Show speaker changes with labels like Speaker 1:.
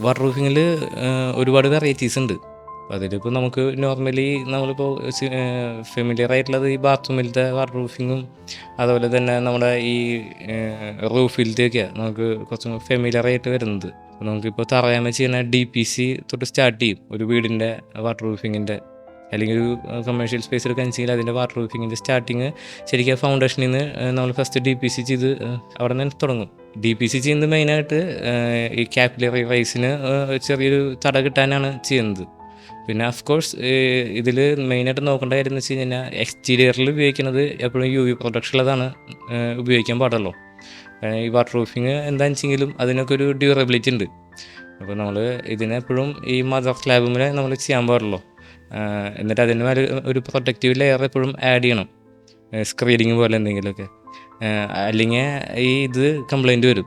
Speaker 1: Water റൂഫിങ്ങിൽ ഒരുപാട് varieties ഉണ്ട്. അപ്പോൾ അതിലിപ്പോൾ നമുക്ക് നോർമലി നമ്മളിപ്പോൾ ഫെമിലിയർ ആയിട്ടുള്ളത് ഈ ബാത്റൂമിലത്തെ വാട്ടർ റൂഫിങ്ങും അതുപോലെ തന്നെ നമ്മുടെ ഈ റൂഫിലത്തെയൊക്കെയാണ് നമുക്ക് കുറച്ചും ഫെമിലിയർ ആയിട്ട് വരുന്നത്. അപ്പോൾ നമുക്കിപ്പോൾ തറയാമ ചെയ്യുന്ന DPC തൊട്ട് സ്റ്റാർട്ട് ചെയ്യും ഒരു വീടിൻ്റെ വാട്ടർ റൂഫിങ്ങിൻ്റെ, അല്ലെങ്കിൽ ഒരു കമേഴ്ഷ്യൽ സ്പേസ് എടുക്കാൻ ചെയ്യില്ല അതിൻ്റെ വാട്ടർ റൂഫിങ്ങിൻ്റെ സ്റ്റാർട്ടിങ് ശരിക്കും ഫൗണ്ടേഷനിൽ നിന്ന് നമ്മൾ ഫസ്റ്റ് DPC ചെയ്ത് അവിടെ നിന്ന് തുടങ്ങും. DPC ചെയ്യുന്നത് മെയിനായിട്ട് ഈ കാപ്പിലറി റൈസിന് ചെറിയൊരു തട കിട്ടാനാണ് ചെയ്യുന്നത്. പിന്നെ അഫ്കോഴ്സ് ഇതിൽ മെയിനായിട്ട് നോക്കേണ്ട കാര്യം എന്ന് വെച്ച് കഴിഞ്ഞാൽ എക്സ്റ്റീരിയറിൽ ഉപയോഗിക്കുന്നത് എപ്പോഴും UV പ്രൊട്ടക്ഷൻ ഉള്ളതാണ് ഉപയോഗിക്കാൻ പാടുള്ളൂ. ഈ വാട്ടർ റൂഫിങ് എന്താണെന്ന് വെച്ചെങ്കിലും അതിനൊക്കെ ഒരു ഡ്യൂറബിലിറ്റി ഉണ്ട്. അപ്പോൾ നമ്മൾ ഇതിനെപ്പോഴും ഈ മദർ സ്ലാബിൽ നമ്മൾ ചെയ്യാൻ പാടുള്ളൂ. എന്നിട്ട് അതിന് മേലെ ഒരു പ്രൊട്ടക്റ്റീവ് ലെയർ എപ്പോഴും ആഡ് ചെയ്യണം, സ്ക്രീനിങ് പോലെ എന്തെങ്കിലുമൊക്കെ, അല്ലെങ്കിൽ ഇത് കംപ്ലൈൻറ്റ് വരും.